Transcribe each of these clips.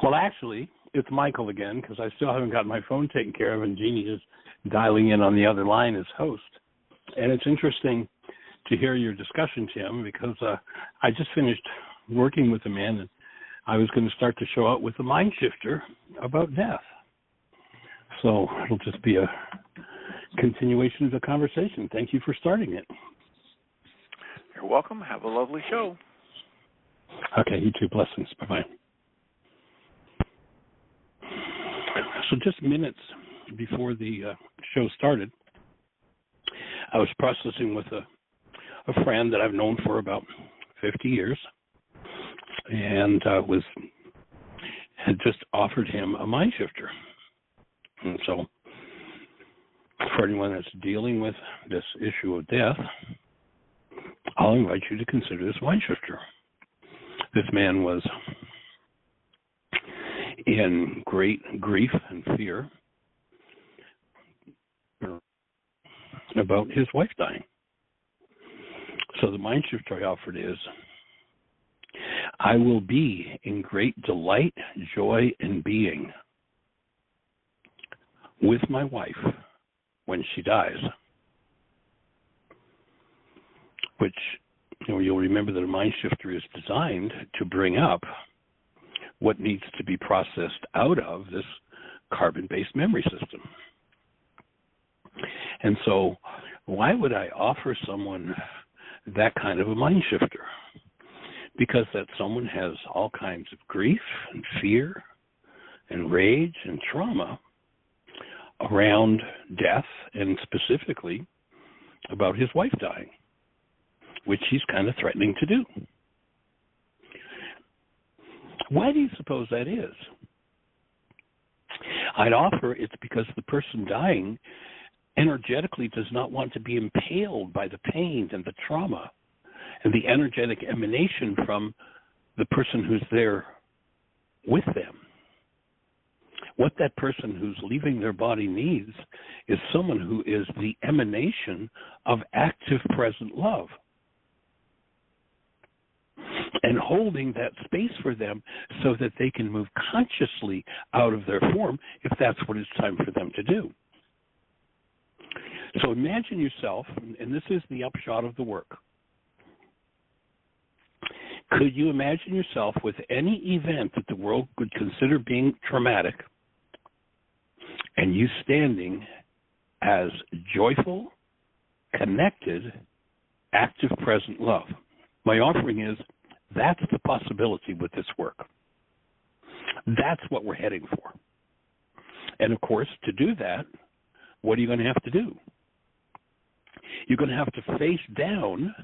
Well, actually, it's Michael again because I still haven't got my phone taken care of, and Jeannie is dialing in on the other line as host. And it's interesting to hear your discussion, Tim, because I just finished working with a man, and I was going to start the show out with a mind shifter about death. So it'll just be a continuation of the conversation. Thank you for starting it. You're welcome. Have a lovely show. Okay, you too. Blessings. Bye-bye. So just minutes before the show started, I was processing with a friend that I've known for about 50 years, and had just offered him a mind shifter. And so for anyone that's dealing with this issue of death, I'll invite you to consider this mind shifter. This man was in great grief and fear about his wife dying. So the mind shifter I offered is, I will be in great delight, joy, and being with my wife when she dies. Which, you'll remember that a mind shifter is designed to bring up what needs to be processed out of this carbon-based memory system. And so why would I offer someone that kind of a mind shifter? Because that someone has all kinds of grief and fear and rage and trauma around death, and specifically about his wife dying, which he's kind of threatening to do. Why do you suppose that is? I'd offer it's because the person dying energetically does not want to be impaled by the pain and the trauma and the energetic emanation from the person who's there with them. What that person who's leaving their body needs is someone who is the emanation of active present love, and holding that space for them so that they can move consciously out of their form if that's what it's time for them to do. So imagine yourself, and this is the upshot of the work. Could you imagine yourself with any event that the world could consider being traumatic, and you standing as joyful, connected, active present love? My offering is, that's the possibility with this work. That's what we're heading for. And of course, to do that, what are you going to have to do? You're going to have to face down,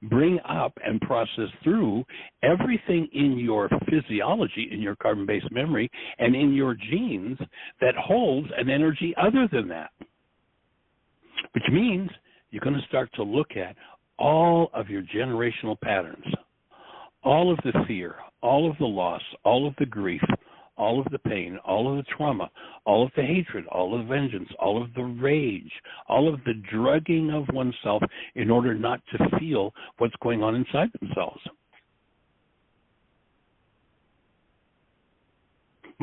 bring up, and process through everything in your physiology, in your carbon-based memory, and in your genes that holds an energy other than that. Which means you're going to start to look at all of your generational patterns, all of the fear, all of the loss, all of the grief, all of the pain, all of the trauma, all of the hatred, all of the vengeance, all of the rage, all of the drugging of oneself in order not to feel what's going on inside themselves.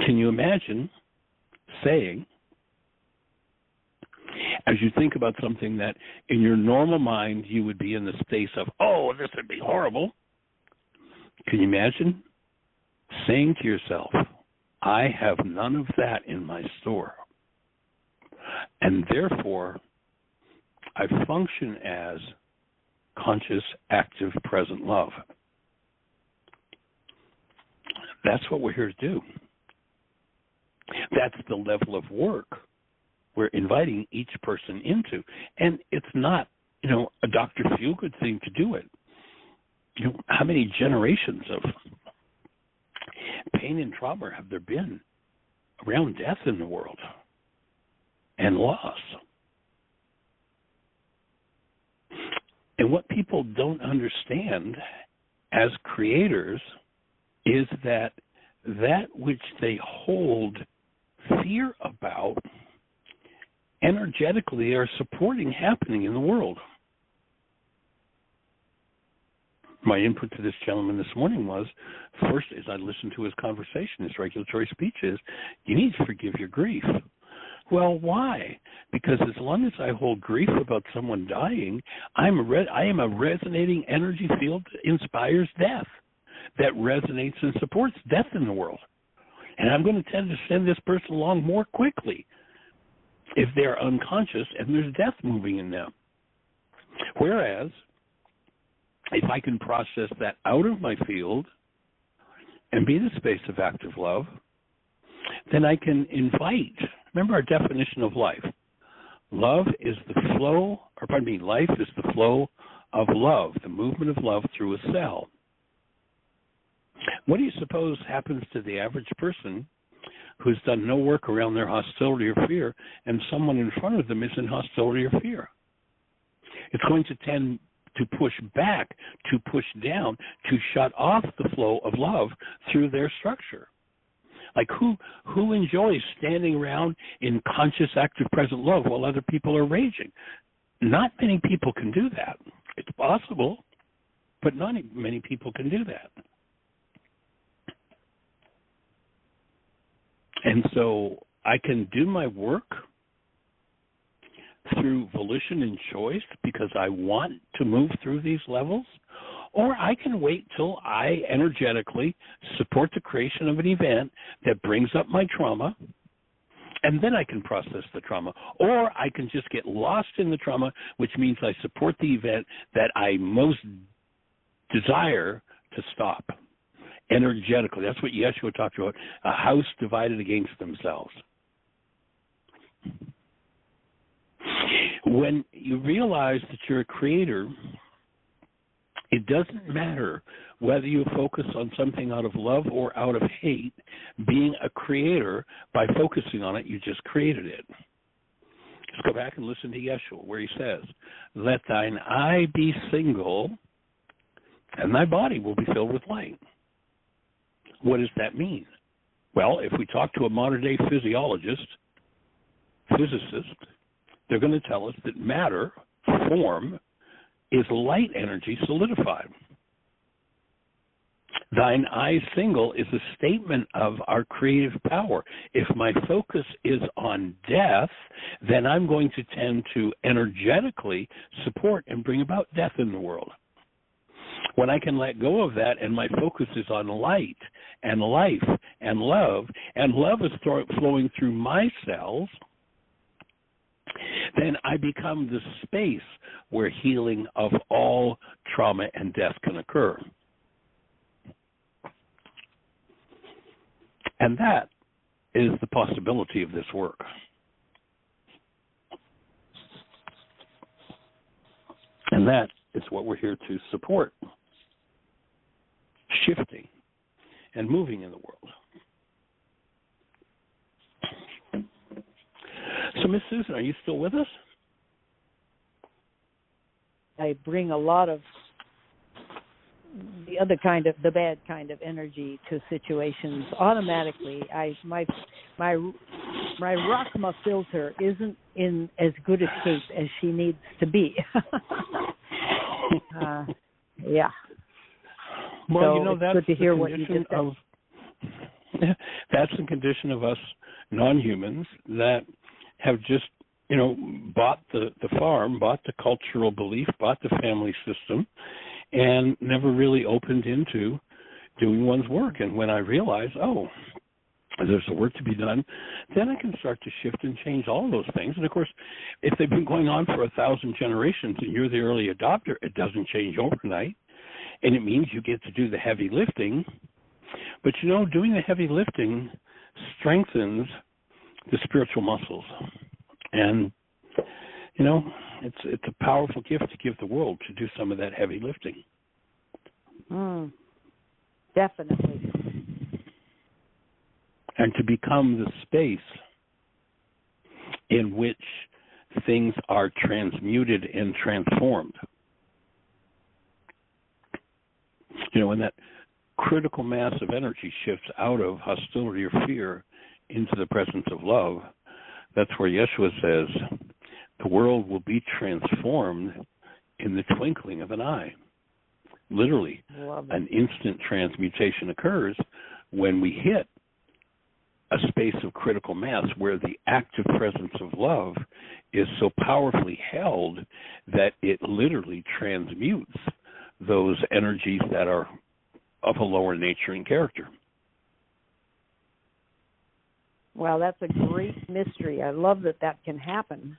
Can you imagine saying, as you think about something that in your normal mind you would be in the space of, oh, this would be horrible. Can you imagine saying to yourself, I have none of that in my store, and therefore I function as conscious, active, present love. That's what we're here to do. That's the level of work we're inviting each person into. And it's not, a Dr. Feelgood thing to do it. How many generations of pain and trauma have there been around death in the world and loss? And what people don't understand as creators is that which they hold fear about energetically are supporting happening in the world. My input to this gentleman this morning was, first, as I listened to his conversation, his regulatory speech is, you need to forgive your grief. Well, why? Because as long as I hold grief about someone dying, I am a resonating energy field that inspires death, that resonates and supports death in the world. And I'm going to tend to send this person along more quickly if they're unconscious and there's death moving in them. Whereas, if I can process that out of my field and be the space of active love, then I can invite. Remember our definition of life. Life is the flow of love, the movement of love through a cell. What do you suppose happens to the average person who's done no work around their hostility or fear, and someone in front of them is in hostility or fear? It's going to tend to push back, to push down, to shut off the flow of love through their structure. Like who enjoys standing around in conscious, active, present love while other people are raging? Not many people can do that. It's possible, but not many people can do that. And so I can do my work through volition and choice because I want to move through these levels, or I can wait till I energetically support the creation of an event that brings up my trauma, and then I can process the trauma. Or I can just get lost in the trauma, which means I support the event that I most desire to stop energetically. That's what Yeshua talked about, a house divided against themselves. When you realize that you're a creator, it doesn't matter whether you focus on something out of love or out of hate. Being a creator, by focusing on it, you just created it. Let's go back and listen to Yeshua, where he says, let thine eye be single, and thy body will be filled with light. What does that mean? Well, if we talk to a modern-day physicist, they're going to tell us that matter, form, is light energy solidified. Thine eye single is a statement of our creative power. If my focus is on death, then I'm going to tend to energetically support and bring about death in the world. When I can let go of that and my focus is on light and life and love is flowing through my cells, then I become the space where healing of all trauma and death can occur. And that is the possibility of this work. And that is what we're here to support, shifting and moving in the world. So, Miss Susan, are you still with us? I bring a lot of the bad kind of energy to situations automatically. My Rachma filter isn't in as good a shape as she needs to be. Yeah. Well, so that's good to hear what you just said. That's the condition of us non-humans that have just, bought the farm, bought the cultural belief, bought the family system, and never really opened into doing one's work. And when I realize, there's the work to be done, then I can start to shift and change all of those things. And, of course, if they've been going on for 1,000 generations and you're the early adopter, it doesn't change overnight. And it means you get to do the heavy lifting. But, doing the heavy lifting strengthens the spiritual muscles. And, it's a powerful gift to give the world to do some of that heavy lifting. Definitely. And to become the space in which things are transmuted and transformed. When that critical mass of energy shifts out of hostility or fear into the presence of love, that's where Yeshua says the world will be transformed in the twinkling of an eye. Literally, Love it. an instant transmutation occurs when we hit a space of critical mass where the active presence of love is so powerfully held that it literally transmutes those energies that are of a lower nature and character. Well, that's a great mystery. I love that can happen.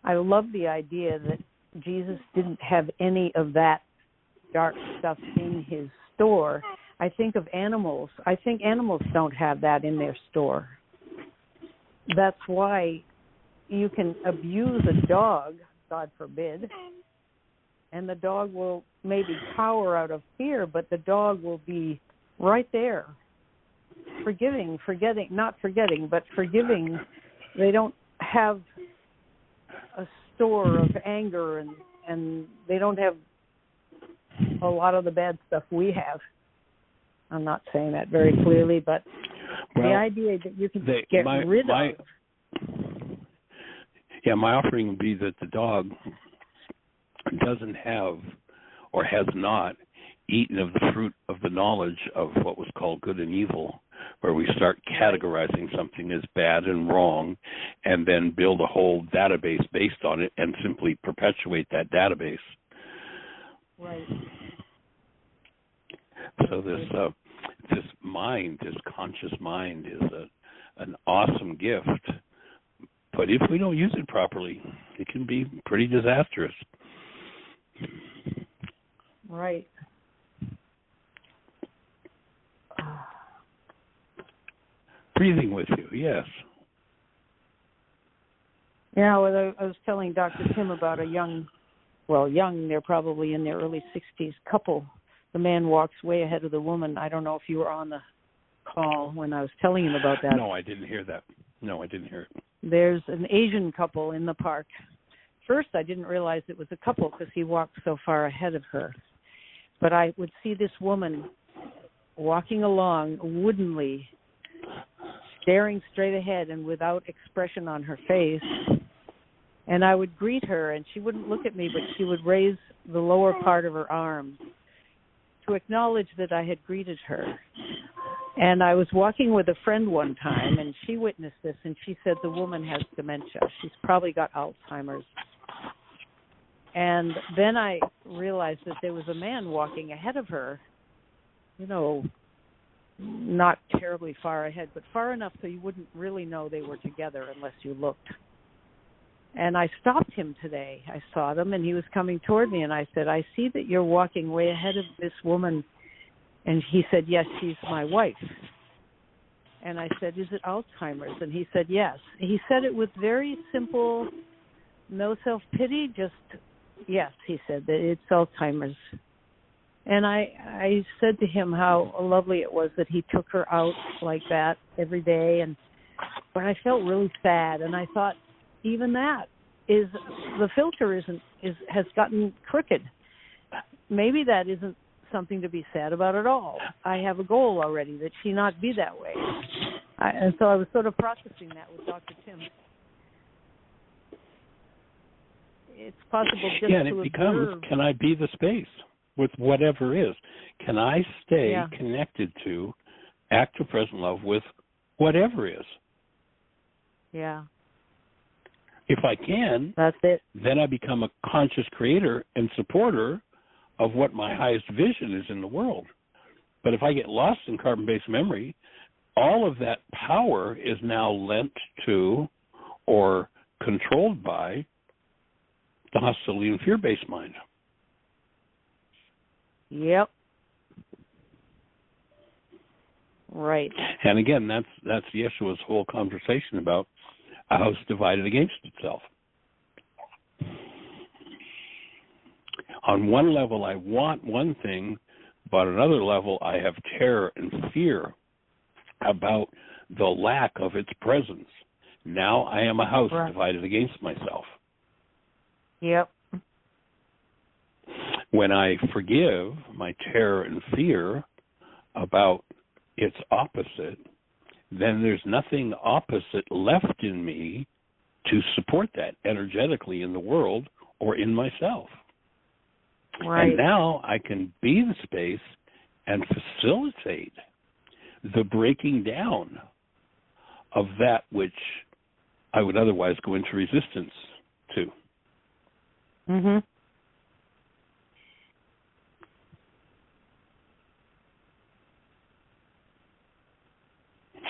I love the idea that Jesus didn't have any of that dark stuff in his store. I think of animals. I think animals don't have that in their store. That's why you can abuse a dog, God forbid, and the dog will maybe cower out of fear, but the dog will be right there, forgiving. They don't have a store of anger, and they don't have a lot of the bad stuff we have. I'm not saying that very clearly, but the idea that you can get rid of. Yeah, my offering would be that the dog doesn't have or has not eaten of the fruit of the knowledge of what was called good and evil, where we start categorizing something as bad and wrong and then build a whole database based on it and simply perpetuate that database. Right. So this mind, this conscious mind, is an awesome gift. But if we don't use it properly, it can be pretty disastrous. Right. Breathing with you, yes. Yeah, well, I was telling Dr. Tim about a young, they're probably in their early 60s couple. The man walks way ahead of the woman. I don't know if you were on the call when I was telling him about that. No, I didn't hear that. No, I didn't hear it. There's an Asian couple in the park. First, I didn't realize it was a couple because he walked so far ahead of her. But I would see this woman walking along woodenly, staring straight ahead and without expression on her face. And I would greet her, and she wouldn't look at me, but she would raise the lower part of her arm to acknowledge that I had greeted her. And I was walking with a friend one time, and she witnessed this, and she said the woman has dementia. She's probably got Alzheimer's. And then I realized that there was a man walking ahead of her, not terribly far ahead, but far enough so you wouldn't really know they were together unless you looked. And I stopped him today. I saw them, and he was coming toward me, and I said, I see that you're walking way ahead of this woman. And he said, yes, she's my wife. And I said, is it Alzheimer's? And he said, yes. He said it with very simple, no self-pity, just, yes, he said that it's Alzheimer's. And I said to him how lovely it was that he took her out like that every day. But I felt really sad, and I thought, even that is, the filter has gotten crooked. Maybe that isn't something to be sad about at all. I have a goal already that she not be that way. And so I was sort of processing that with Dr. Tim. It's possible just and to it becomes, observe. Can I be the space with whatever is? Can I stay Yeah. connected to active present love with whatever is? Yeah. If I can, That's it. then I become a conscious creator and supporter of what my highest vision is in the world. But if I get lost in carbon-based memory, all of that power is now lent to or controlled by the hostility and fear-based mind. Yep. Right. And again, that's Yeshua's whole conversation about a house divided against itself. On one level, I want one thing, but on another level, I have terror and fear about the lack of its presence. Now I am a house divided against myself. Yep. When I forgive my terror and fear about its opposite, then there's nothing opposite left in me to support that energetically in the world or in myself. Right. And now I can be the space and facilitate the breaking down of that which I would otherwise go into resistance to. Mhm.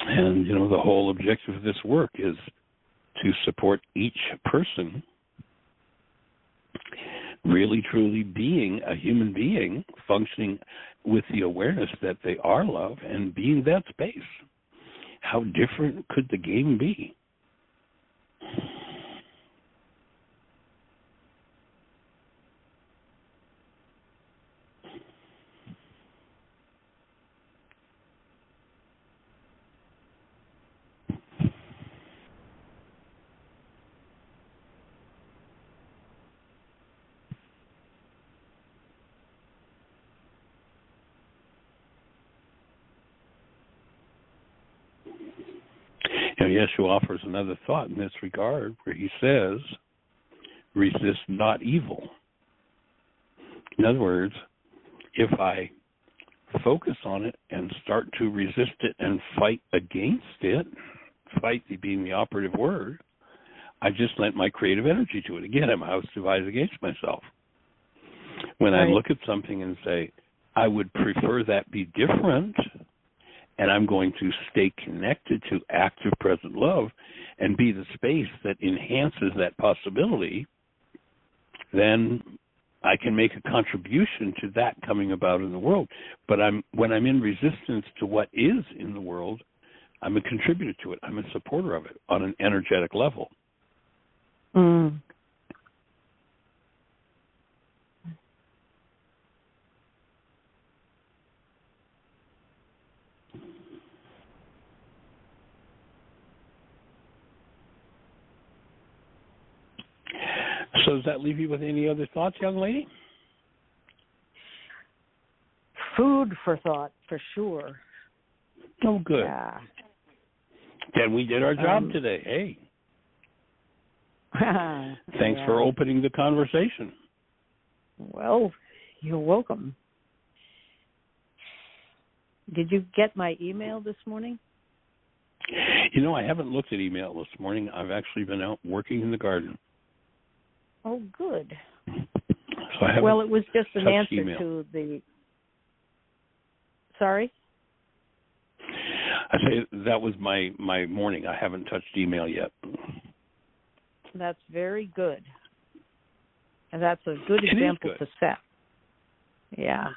And, the whole objective of this work is to support each person really, truly being a human being, functioning with the awareness that they are love and being that space. How different could the game be? Yeshua offers another thought in this regard where he says, resist not evil. In other words, if I focus on it and start to resist it and fight against it, fight being the operative word, I just lent my creative energy to it. Again, I'm a house divided against myself. When I look at something and say, I would prefer that be different, and I'm going to stay connected to active present love and be the space that enhances that possibility, then I can make a contribution to that coming about in the world. But when I'm in resistance to what is in the world, I'm a contributor to it. I'm a supporter of it on an energetic level. Mm. So does that leave you with any other thoughts, young lady? Food for thought, for sure. Oh, good. Yeah. Then we did our job today. Hey. Thanks for opening the conversation. Well, you're welcome. Did you get my email this morning? I haven't looked at email this morning. I've actually been out working in the garden. Oh, good. So I haven't it was just an answer email. to the... Sorry? I say that was my morning. I haven't touched email yet. That's very good. And that's a good example to set. Yeah.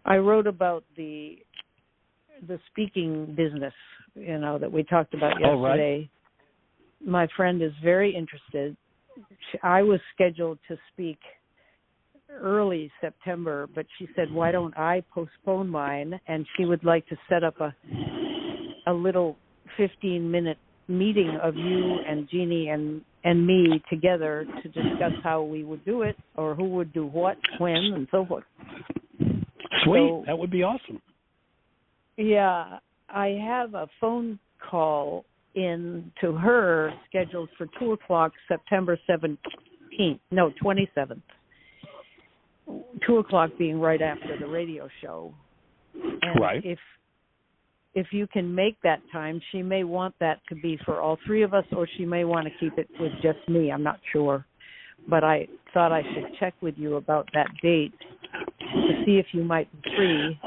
I wrote about the speaking business, that we talked about yesterday. Oh, right. My friend is very interested. I was scheduled to speak early September, but she said, why don't I postpone mine? And she would like to set up a little 15-minute meeting of you and Jeannie and me together to discuss how we would do it or who would do what, when, and so forth. Sweet. So, that would be awesome. Yeah. I have a phone call in to her scheduled for 2 o'clock September 27th. 2 o'clock being right after the radio show. And right. If you can make that time, she may want that to be for all three of us, or she may want to keep it with just me. I'm not sure. But I thought I should check with you about that date to see if you might be free.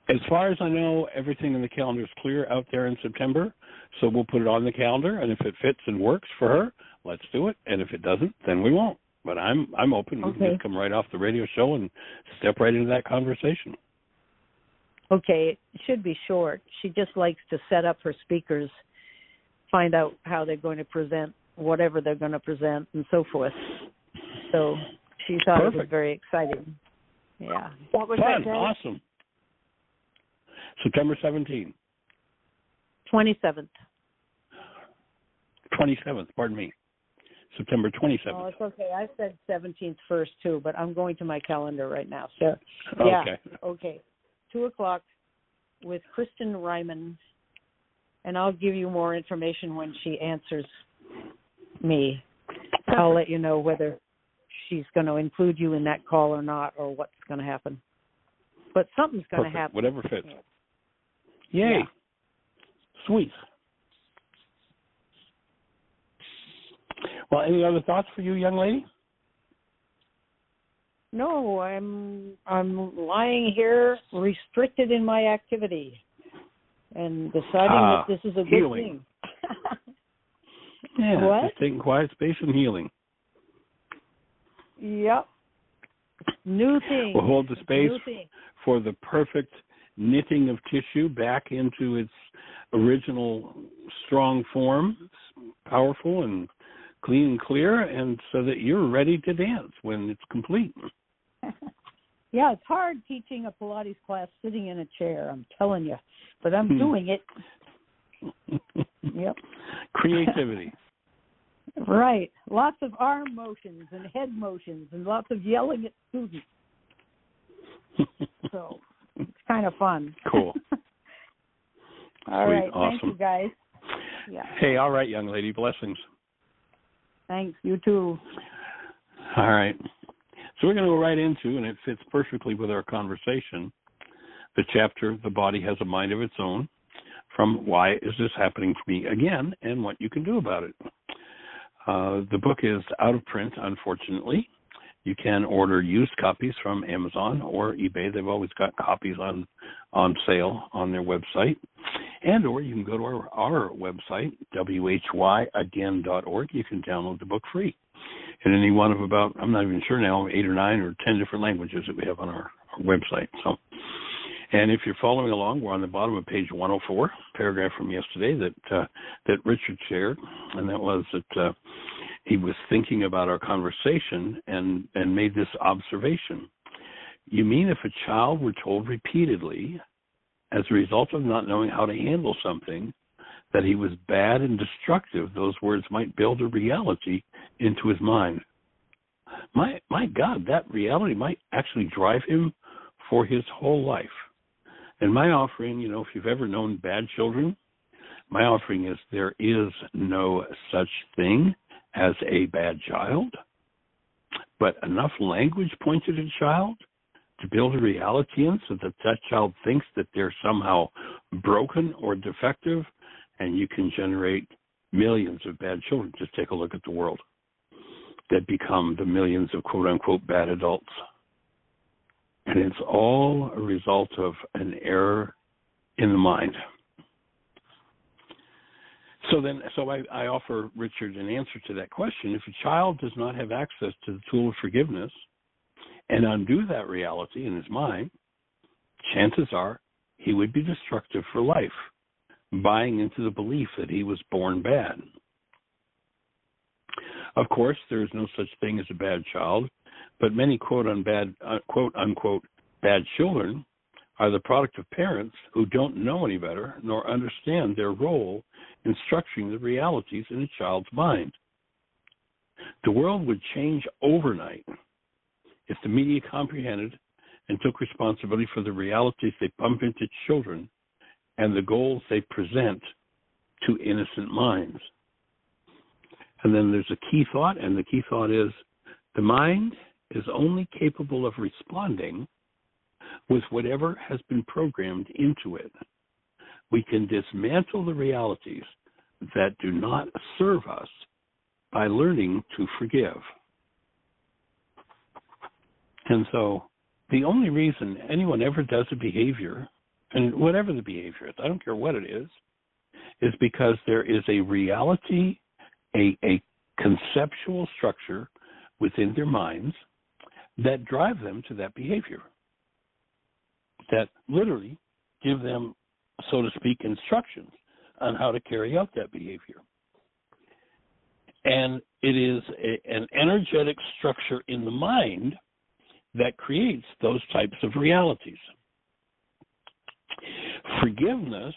As far as I know, everything in the calendar is clear out there in September, so we'll put it on the calendar, and if it fits and works for her, let's do it, and if it doesn't, then we won't. But I'm open. Okay. We can just come right off the radio show and step right into that conversation. Okay, it should be short. She just likes to set up her speakers, find out how they're going to present, whatever they're going to present, and so forth. So she thought Perfect. It was very exciting. Yeah. What was Fun. that day? Awesome. September 17th. 27th. 27th, pardon me. September 27th. Oh, it's okay. I said 17th first, too, but I'm going to my calendar right now. So, yeah. Okay. 2 o'clock with Kristen Ryman, and I'll give you more information when she answers me. I'll let you know whether she's going to include you in that call or not, or what's going to happen. But something's going to happen. Whatever fits. Yay. Yeah. Sweet. Well, any other thoughts for you, young lady? No, I'm lying here restricted in my activity and deciding that this is a good healing. thing. Yeah, what? just taking quiet space and healing. Yep. New thing. We'll hold the space for the perfect knitting of tissue back into its original strong form. It's powerful and clean and clear, and so that you're ready to dance when it's complete. Yeah, it's hard teaching a Pilates class sitting in a chair, I'm telling you. But I'm doing it. Yep. Creativity. Right. Lots of arm motions and head motions and lots of yelling at students. So it's kind of fun. Cool. All Sweet. right. Awesome. Thank you, guys. Yeah. Hey, all right, young lady. Blessings. Thanks. You too. All right. So we're going to go right into, and it fits perfectly with our conversation, the chapter, The Body Has a Mind of Its Own, from Why Is This Happening to Me Again, and What You Can Do About It. The book is out of print, unfortunately. You can order used copies from Amazon or eBay. They've always got copies on sale on their website. And or you can go to our website, whyagain.org. You can download the book free in any one of about, I'm not even sure now, 8 or 9 or 10 different languages that we have on our website. So, and if you're following along, we're on the bottom of page 104, paragraph from yesterday that Richard shared, and that was that he was thinking about our conversation and made this observation. You mean if a child were told repeatedly, as a result of not knowing how to handle something, that he was bad and destructive, those words might build a reality into his mind. My God, that reality might actually drive him for his whole life. And my offering, if you've ever known bad children, my offering is there is no such thing as a bad child, but enough language pointed at a child to build a reality in so that that child thinks that they're somehow broken or defective, and you can generate millions of bad children. Just take a look at the world that become the millions of quote-unquote bad adults. And it's all a result of an error in the mind. So I offer Richard an answer to that question. If a child does not have access to the tool of forgiveness and undo that reality in his mind, chances are he would be destructive for life, buying into the belief that he was born bad. Of course, there is no such thing as a bad child, but many quote-unquote bad children are the product of parents who don't know any better nor understand their role in structuring the realities in a child's mind. The world would change overnight if the media comprehended and took responsibility for the realities they pump into children and the goals they present to innocent minds. And then there's a key thought, and the key thought is the mind is only capable of responding with whatever has been programmed into it. We can dismantle the realities that do not serve us by learning to forgive. And so the only reason anyone ever does a behavior, and whatever the behavior is, I don't care what it is because there is a reality, a conceptual structure within their minds that drive them to that behavior, that literally give them, so to speak, instructions on how to carry out that behavior. And it is an energetic structure in the mind that creates those types of realities. Forgiveness,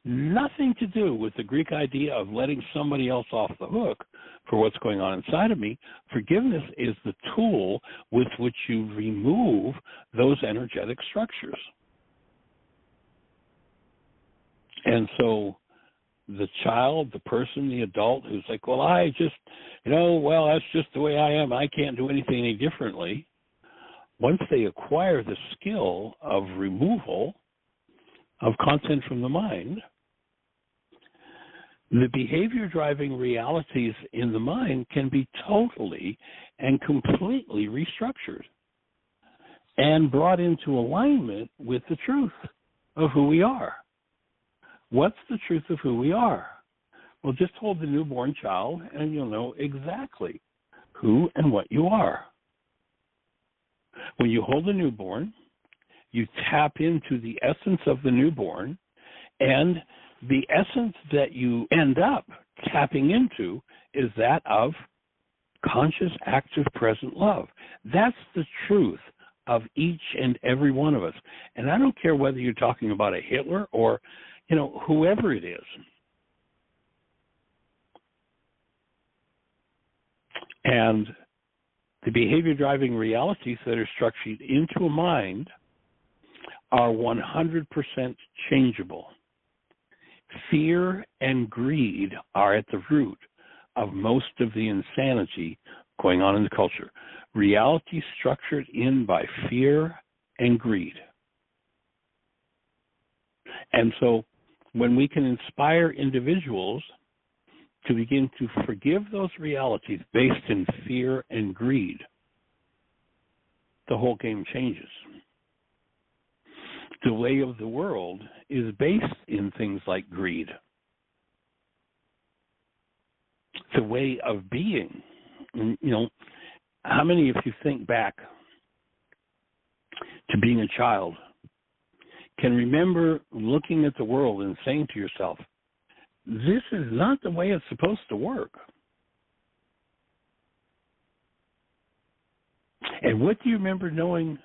nothing to do with the Greek idea of letting somebody else off the hook for what's going on inside of me. Forgiveness is the tool with which you remove those energetic structures. And so the child, the person, the adult who's like, well, I just, that's just the way I am. I can't do anything any differently. Once they acquire the skill of removal of content from the mind, the behavior driving realities in the mind can be totally and completely restructured and brought into alignment with the truth of who we are. What's the truth of who we are? Well, just hold the newborn child and you'll know exactly who and what you are. When you hold a newborn, you tap into the essence of the newborn, and the essence that you end up tapping into is that of conscious, active, present love. That's the truth of each and every one of us. And I don't care whether you're talking about a Hitler or, whoever it is. And the behavior-driving realities that are structured into a mind are 100% changeable. Fear and greed are at the root of most of the insanity going on in the culture. Reality structured in by fear and greed. And so when we can inspire individuals to begin to forgive those realities based in fear and greed, the whole game changes. The way of the world is based in things like greed. The way of being. How many, if you think back to being a child, can remember looking at the world and saying to yourself, this is not the way it's supposed to work? And what do you remember knowing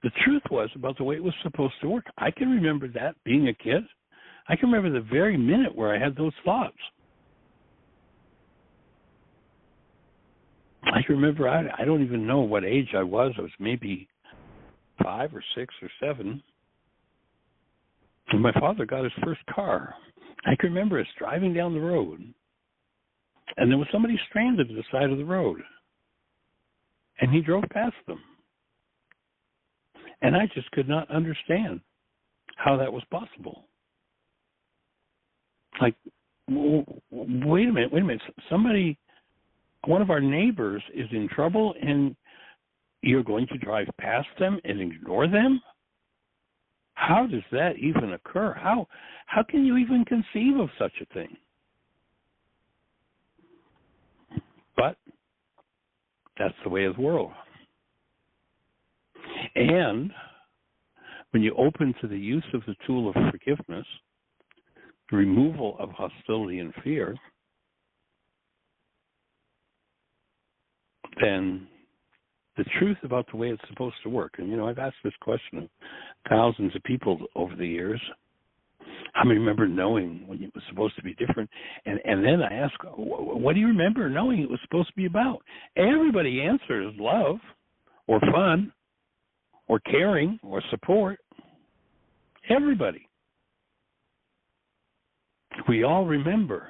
the truth was about the way it was supposed to work? I can remember that being a kid. I can remember the very minute where I had those thoughts. I can remember, I don't even know what age I was. I was maybe 5 or 6 or 7. And my father got his first car. I can remember us driving down the road, and there was somebody stranded at the side of the road. And he drove past them. And I just could not understand how that was possible. Like, wait a minute. Somebody, one of our neighbors is in trouble, and you're going to drive past them and ignore them? How does that even occur? How can you even conceive of such a thing? But that's the way of the world. And when you open to the use of the tool of forgiveness, the removal of hostility and fear, then the truth about the way it's supposed to work. And, I've asked this question of thousands of people over the years. How many remember knowing when it was supposed to be different? And then I ask, what do you remember knowing it was supposed to be about? Everybody answers love or fun or caring or support. Everybody. We all remember.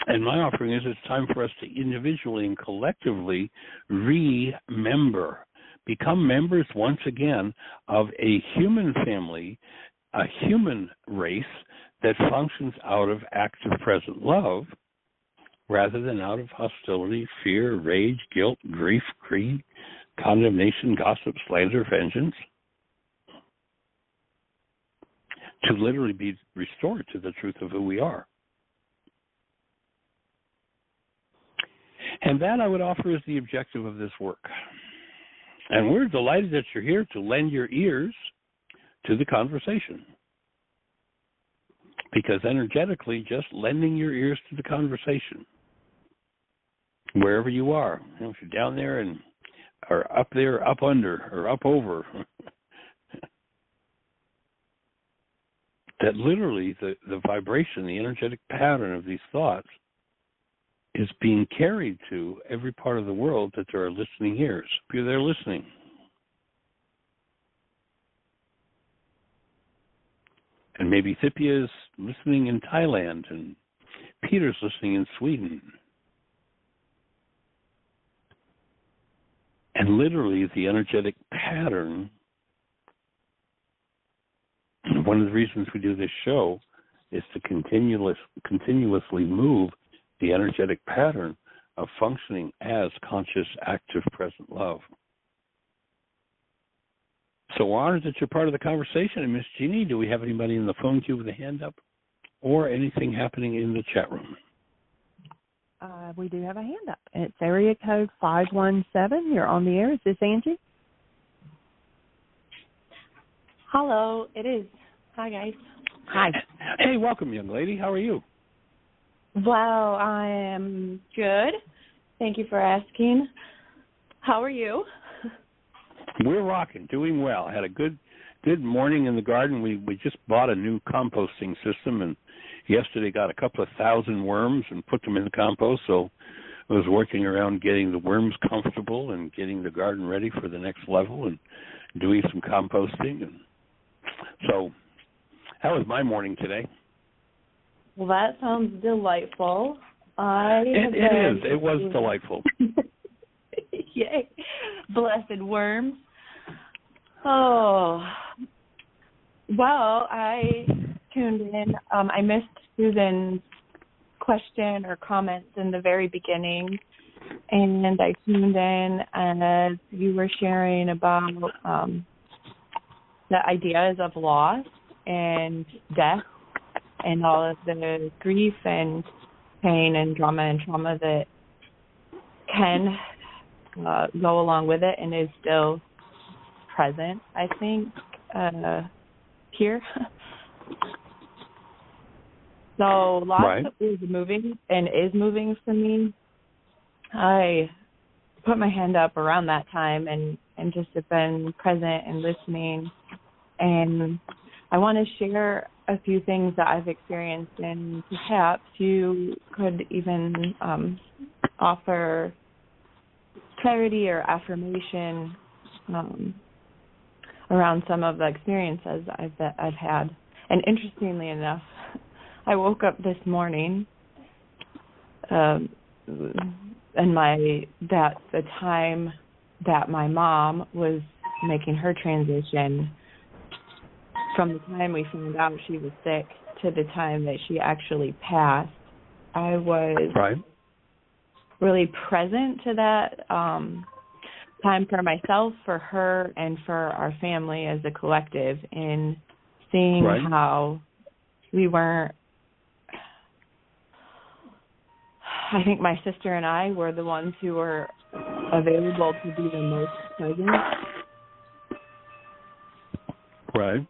And my offering is it's time for us to individually and collectively remember, become members once again of a human family, a human race that functions out of active present love rather than out of hostility, fear, rage, guilt, grief, greed, condemnation, gossip, slander, vengeance, to literally be restored to the truth of who we are. And that, I would offer, is the objective of this work. And we're delighted that you're here to lend your ears to the conversation. Because energetically, just lending your ears to the conversation, wherever you are, if you're down there and or up there, up under, or up over, that literally the vibration, the energetic pattern of these thoughts is being carried to every part of the world that there are listening ears. If you're there listening. And maybe Thipia is listening in Thailand, and Peter's listening in Sweden. And literally, the energetic pattern, one of the reasons we do this show is to continuously move the energetic pattern of functioning as conscious, active, present love. So honored that you're part of the conversation. And Miss Jeannie, do we have anybody in the phone queue with a hand up or anything happening in the chat room? We do have a hand up. It's area code 517. You're on the air. Is this Angie? Hello, it is. Hi, guys. Hi. Hey, welcome, young lady. How are you? Well, I am good. Thank you for asking. How are you? We're rocking, doing well. Had a good morning in the garden. We just bought a new composting system, and yesterday got a couple of thousand worms and put them in the compost. So I was working around getting the worms comfortable and getting the garden ready for the next level and doing some composting. And so how was my morning today? Well, that sounds delightful. It is. It was delightful. Yay. Blessed worms. Oh. Well, I tuned in. I missed Susan's question or comments in the very beginning, and I tuned in as you were sharing about the ideas of loss and death and all of the grief and pain and drama and trauma that can go along with it and is still present, I think, here. So lots is moving and is moving for me. I put my hand up around that time and just have been present and listening. And I want to share a few things that I've experienced, and perhaps you could even offer clarity or affirmation around some of the experiences I've had. And interestingly enough, I woke up this morning and the time that my mom was making her transition, from the time we found out she was sick to the time that she actually passed, I was really present to that time for myself, for her, and for our family as a collective, in seeing how we weren't. I think my sister and I were the ones who were available to be the most present. Right.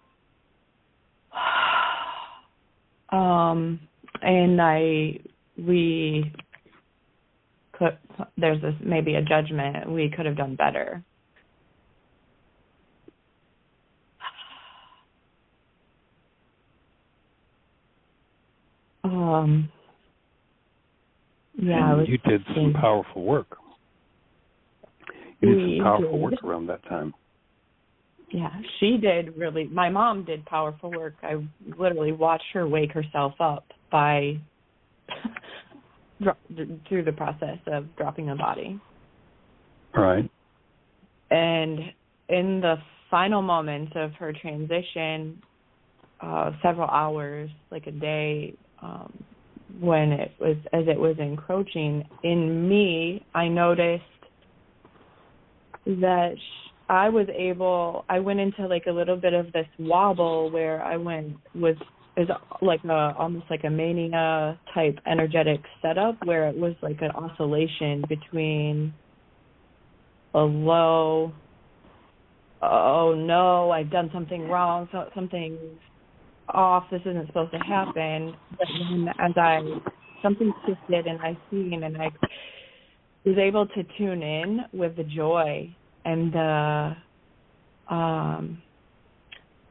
And we could, there's maybe a judgment, we could have done better. You did some powerful work. You did some powerful work around that time. Yeah, she did really. My mom did powerful work. I literally watched her wake herself up by through the process of dropping a body. Right. And in the final moments of her transition, several hours, like a day, when it was encroaching in me, I noticed that I went into like a little bit of this wobble where I was like almost like a mania type energetic setup, where it was like an oscillation between a low, oh no, I've done something wrong, something's off, this isn't supposed to happen. But then something shifted and I seen, and I was able to tune in with the joy and the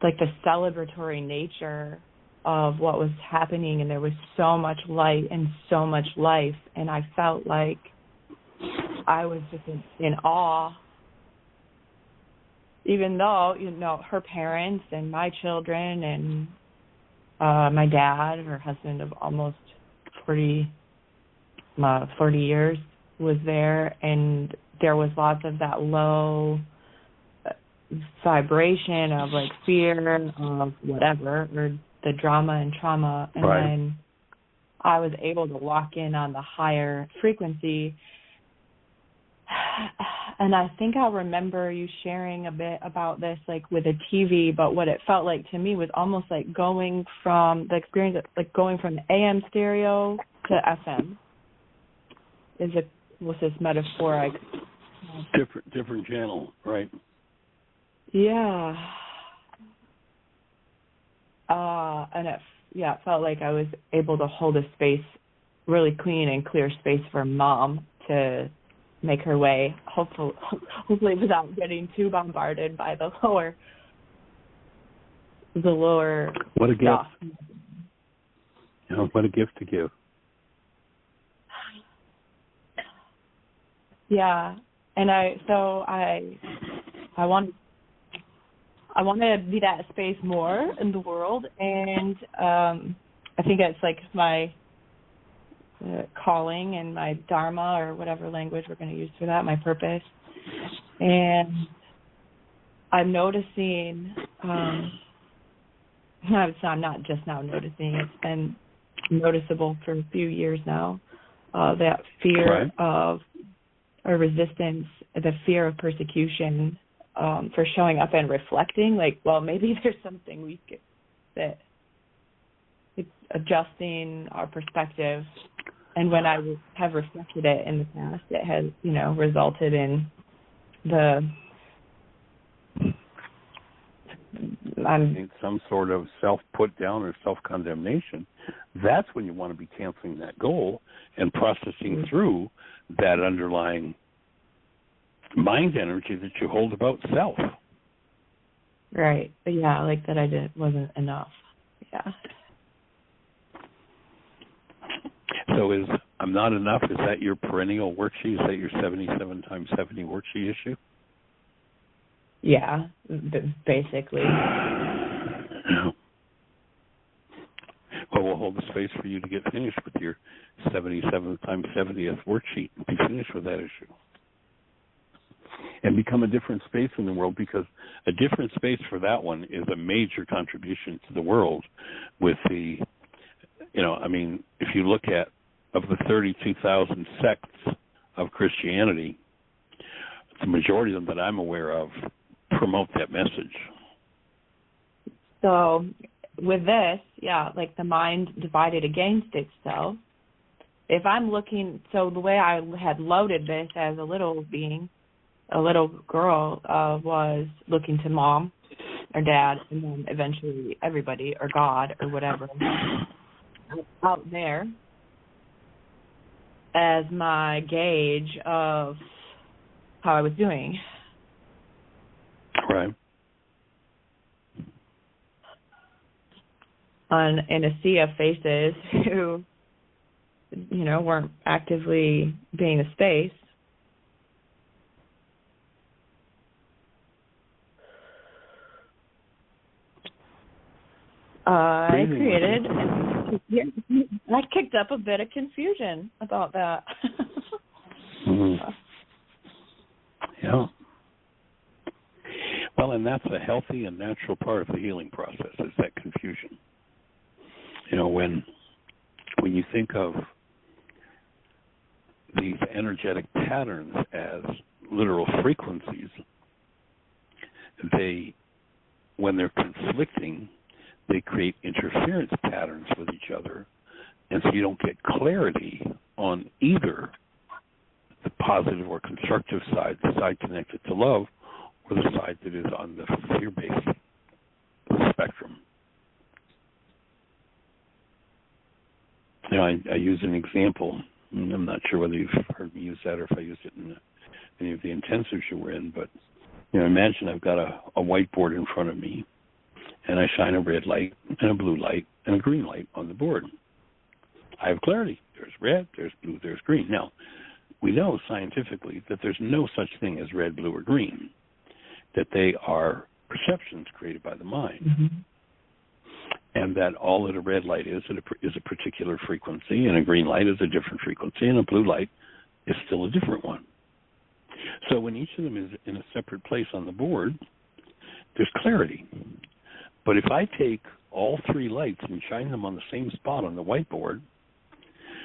like the celebratory nature of what was happening, and there was so much light and so much life, and I felt like I was just in awe, even though, her parents and my children and my dad, her husband of almost 40 years, was there, and there was lots of that low vibration of like fear of whatever, or the drama and trauma, and then I was able to lock in on the higher frequency. And I think I'll remember you sharing a bit about this, like with a TV, but what it felt like to me was almost like going from the experience of, like going from AM stereo to FM. Was this metaphor? Different channel, right? Yeah. And it felt like I was able to hold a space, really clean and clear space for Mom to make her way, hopefully without getting too bombarded by the lower. What a stuff. gift! You know, what a gift to give. Yeah, and I want to be that space more in the world, and I think that's like my calling and my dharma, or whatever language we're going to use for that, my purpose. And I'm noticing, I'm not just now noticing, it's been noticeable for a few years now, that fear of or resistance, the fear of persecution, for showing up and reflecting, like, well, maybe there's something we could, that it's adjusting our perspective. And when I have reflected it in the past, it has, resulted in some sort of self-put down or self-condemnation. That's when you want to be canceling that goal and processing through that underlying mind energy that you hold about self. Right. Yeah, like that wasn't enough. Yeah. So I'm not enough, is that your perennial worksheet? Is that your 77 times 70 worksheet issue? Yeah, basically. Well, we'll hold the space for you to get finished with your 77 times 70th worksheet and be finished with that issue. And become a different space in the world, because a different space for that one is a major contribution to the world with the, if you look at, of the 32,000 sects of Christianity, the majority of them that I'm aware of promote that message. So with this, like the mind divided against itself, if I'm looking, so the way I had loaded this as a little girl, was looking to Mom or Dad, and then eventually everybody, or God, or whatever, out there as my gauge of how I was doing. Right. In a sea of faces who, weren't actively being a space. I kicked up a bit of confusion about that. Mm-hmm. Yeah. Well, and that's a healthy and natural part of the healing process, is that confusion. When you think of these energetic patterns as literal frequencies, when they're conflicting, they create interference patterns with each other, and so you don't get clarity on either the positive or constructive side, the side connected to love, or the side that is on the fear-based spectrum. I use an example. I'm not sure whether you've heard me use that or if I used it in any of the intensives you were in, but imagine I've got a whiteboard in front of me, and I shine a red light and a blue light and a green light on the board. I have clarity. There's red, there's blue, there's green. Now, we know scientifically that there's no such thing as red, blue, or green, that they are perceptions created by the mind. Mm-hmm. and that all that a red light is a particular frequency, and a green light is a different frequency, and a blue light is still a different one. So when each of them is in a separate place on the board, there's clarity. But if I take all three lights and shine them on the same spot on the whiteboard,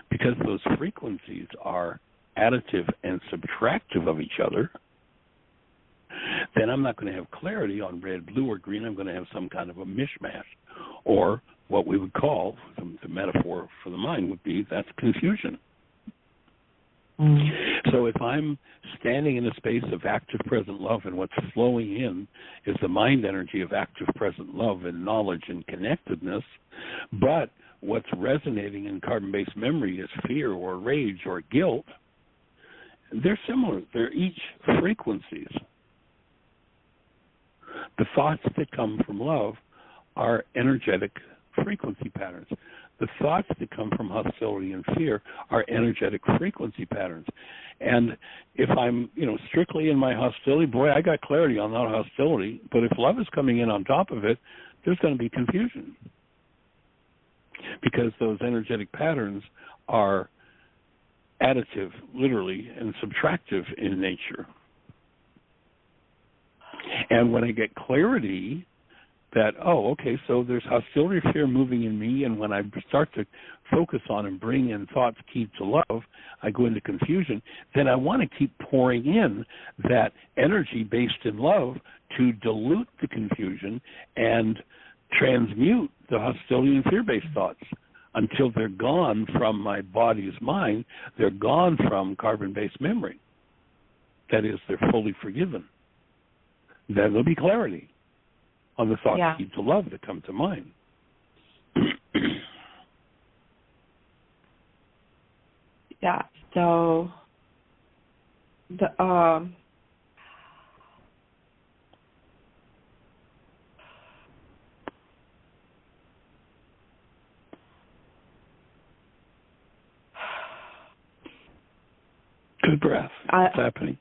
because those frequencies are additive and subtractive of each other, then I'm not going to have clarity on red, blue, or green. I'm going to have some kind of a mishmash, or what we would call, the metaphor for the mind would be, that's confusion. So if I'm standing in a space of active present love, and what's flowing in is the mind energy of active present love and knowledge and connectedness, but what's resonating in carbon-based memory is fear or rage or guilt, they're similar. They're each frequencies. The thoughts that come from love are energetic frequency patterns. The thoughts that come from hostility and fear are energetic frequency patterns. And if I'm, strictly in my hostility, boy, I got clarity on that hostility. But if love is coming in on top of it, there's going to be confusion, because those energetic patterns are additive, literally, and subtractive in nature. And when I get clarity that, so there's hostility or fear moving in me, and when I start to focus on and bring in thoughts keyed to love, I go into confusion, then I want to keep pouring in that energy based in love to dilute the confusion and transmute the hostility and fear-based thoughts until they're gone from my body's mind, they're gone from carbon-based memory. That is, they're fully forgiven. Then there'll be clarity on the thoughts keyed to love that come to mind. Yeah. So the good breath. What's happening?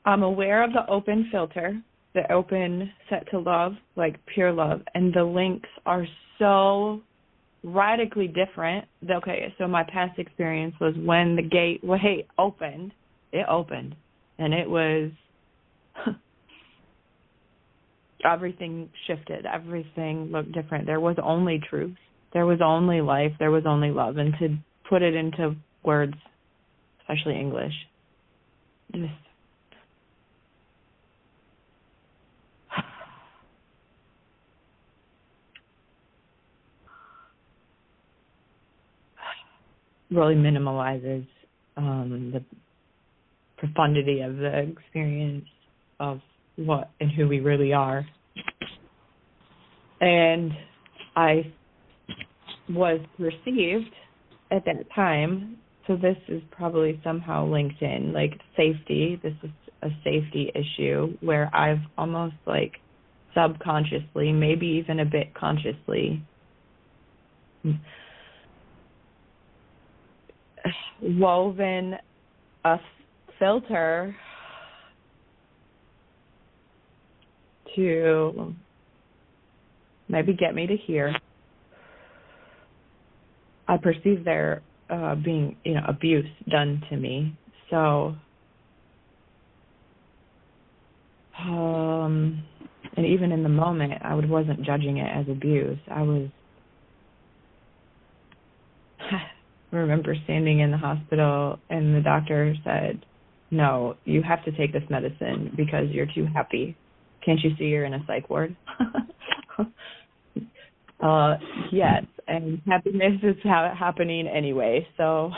I'm aware of the open filter, the open set to love, like pure love, and the links are so radically different. Okay, so my past experience was when the gateway opened, and it was everything shifted, everything looked different. There was only truth, there was only life, there was only love, and to put it into words, especially English, just really minimalizes the profundity of the experience of what and who we really are. And I was perceived at that time, so this is probably somehow linked in, like safety. This is a safety issue where I've almost like subconsciously, maybe even a bit consciously, woven a filter to maybe get me to hear. I perceive there being, abuse done to me. So, and even in the moment, I wasn't judging it as abuse. I remember standing in the hospital and the doctor said, "No, you have to take this medicine because you're too happy. Can't you see you're in a psych ward?" Yes, and happiness is happening anyway, so.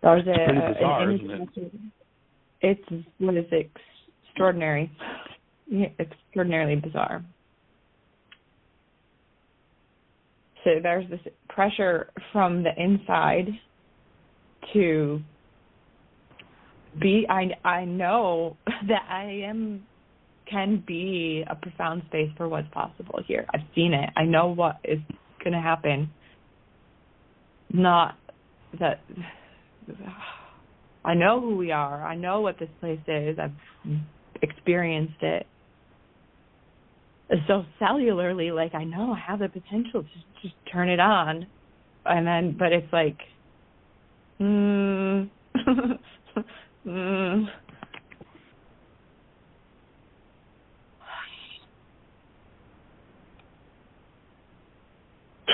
There's pretty bizarre, isn't it? It's extraordinary. Extraordinarily bizarre. So there's this pressure from the inside to be, I know that can be a profound space for what's possible here. I've seen it. I know what is going to happen not that I know who we are. I know what this place is. I've experienced it. So cellularly, like, I know I have the potential to just turn it on. And then, but it's like,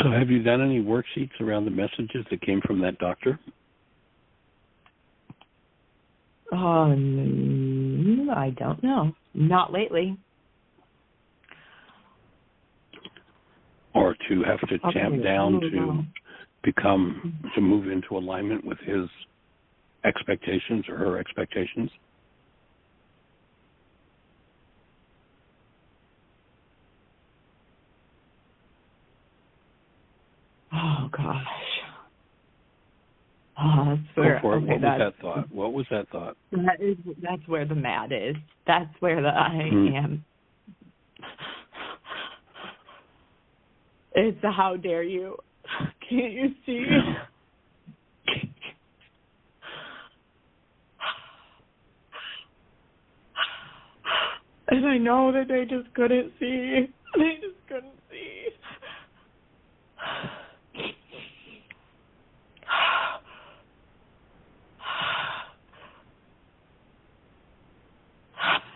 So have you done any worksheets around the messages that came from that doctor? I don't know. Not lately. Or to have to tamp down to move into alignment with his expectations or her expectations? Oh, gosh. Oh, that's where, Go for it. okay, What was that thought? What was that thought? That's where the mad is. That's where the I am. It's a how dare you. Can't you see? And I know that they just couldn't see. They just couldn't see.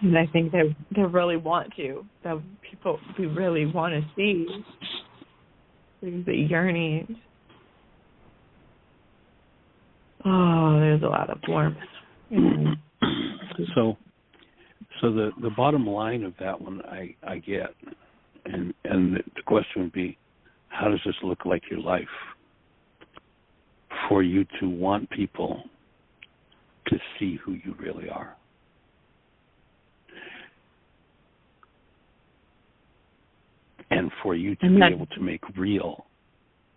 And I think they really want to. That people we really want to see. There's the yearning. Oh, there's a lot of warmth. So the bottom line of that one I get, and the question would be, how does this look like your life for you to want people to see who you really are? And for you to be able to make real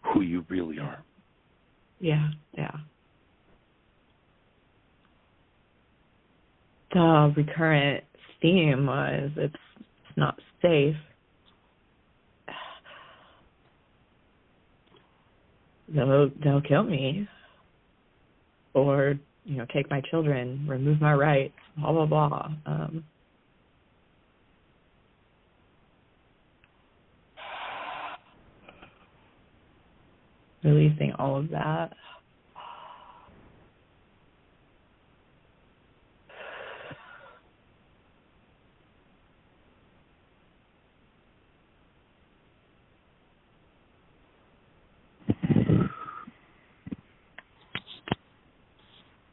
who you really are. Yeah. The recurrent theme was it's not safe. They'll kill me, or take my children, remove my rights, blah blah blah. Releasing all of that.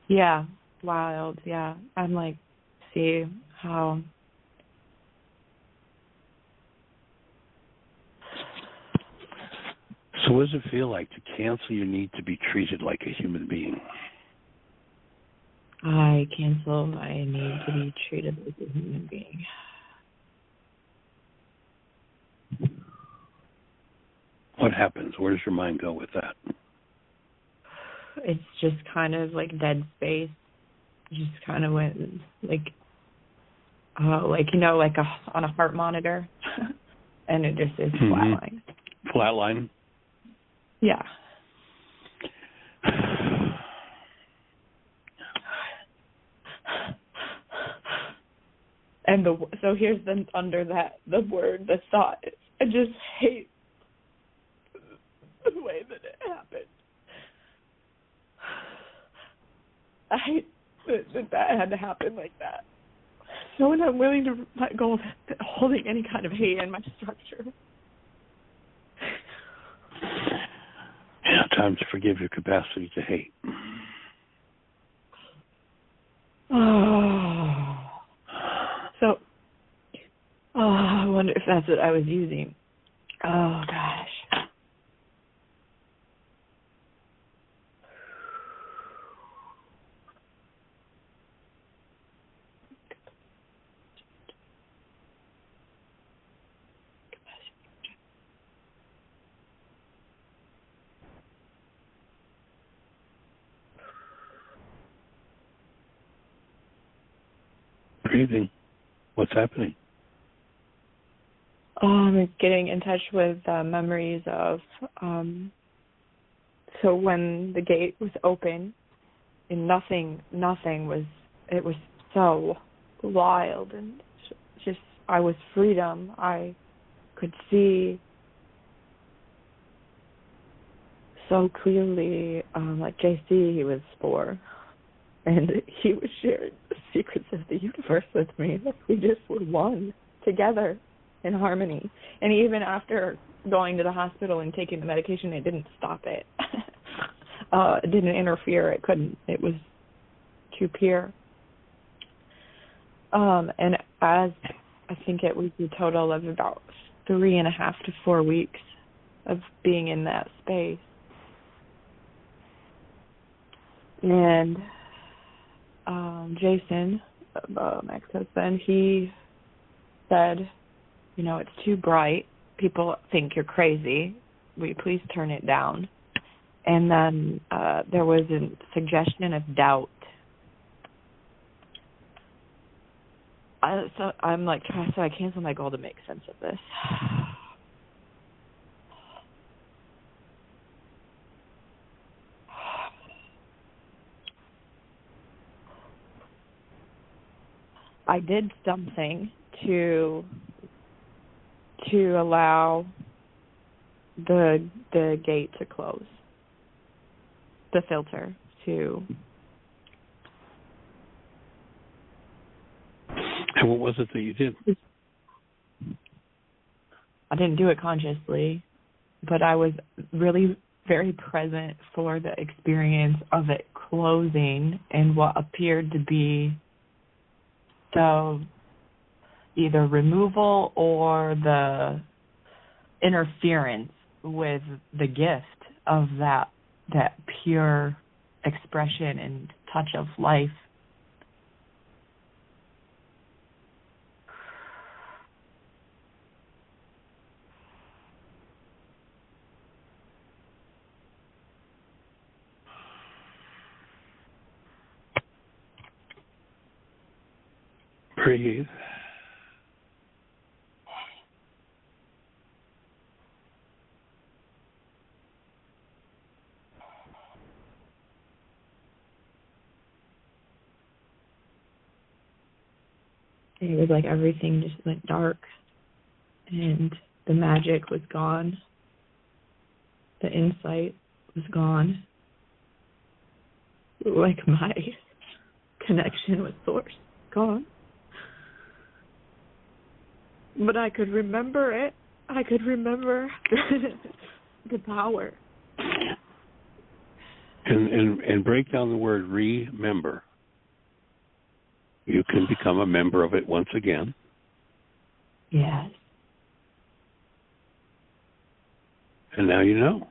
Yeah, wild. Yeah, I'm like, see how. So what does it feel like to cancel your need to be treated like a human being? I cancel my need to be treated like a human being. What happens? Where does your mind go with that? It's just kind of like dead space. Just kind of went like on a heart monitor, and it just is flatline. Flatline. Yeah. And so here's the thought. I just hate the way that it happened. I hate that had to happen like that. So when I'm willing to let go of holding any kind of hate in my structure. Yeah, time to forgive your capacity to hate. I wonder if that's what I was using. Oh, gosh. Breathing. What's happening? I'm getting in touch with memories of So when the gate was open and nothing was, it was so wild and just, I was freedom. I could see so clearly, like JC, he was 4, and he was sharing the secrets of the universe with me. Like we just were one together in harmony. And even after going to the hospital and taking the medication, it didn't stop it. It didn't interfere. It couldn't. It was too pure. And as I think it was a total of about 3.5 to 4 weeks of being in that space. And Jason, my ex-husband, he said, you know, it's too bright. People think you're crazy. Will you please turn it down? And then there was a suggestion of doubt. So I'm like, so I cancel my goal to make sense of this. I did something to allow the gate to close, the filter to. And what was it that you did? I didn't do it consciously, but I was really very present for the experience of it closing and what appeared to be the either removal or the interference with the gift of that pure expression and touch of life. Breathe. It was like everything just went dark and the magic was gone. The insight was gone. Like my connection with Source, gone. But I could remember it. I could remember the power. And break down the word remember. You can become a member of it once again. Yes. And now you know.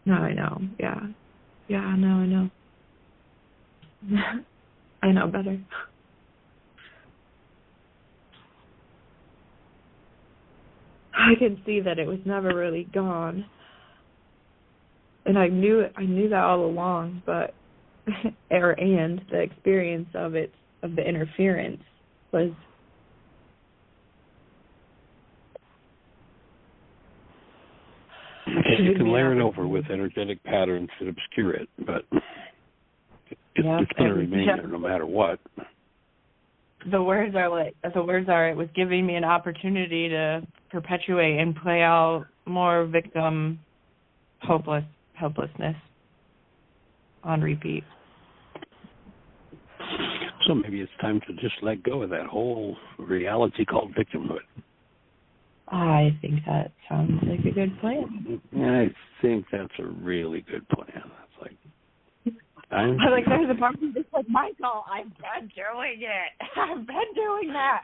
Now I know. Yeah. Yeah, now I know. I know better. I can see that it was never really gone. And I knew that all along, but and the experience of the interference was you can layer it over with energetic patterns that obscure it, but it's going to remain there no matter what. The words are, it was giving me an opportunity to perpetuate and play out more victim helplessness on repeat. So maybe it's time to just let go of that whole reality called victimhood. I think that sounds like a good plan. I think that's a really good plan. It's like, there's a part of me that's like, Michael, I've been doing it. I've been doing that.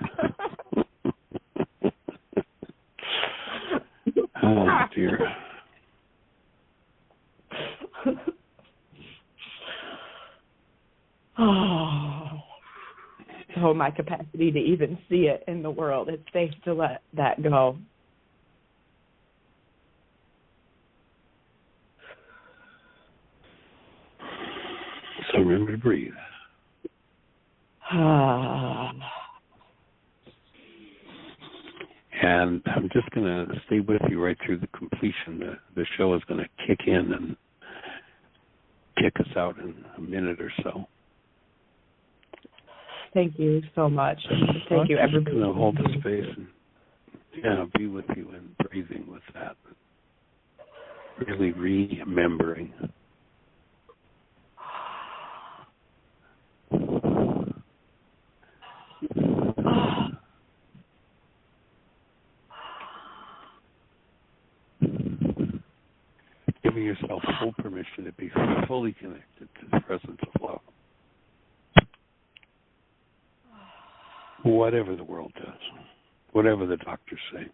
Oh, dear. So my capacity to even see it in the world, it's safe to let that go. So remember to breathe. And I'm just going to stay with you right through the completion. The show is going to kick in and kick us out in a minute or so. Thank you so much. Thank you, everybody. I'm going to hold the space and be with you and breathing with that. Really remembering. Giving yourself full permission to be fully connected to the presence of love. Whatever the world does, whatever the doctors say.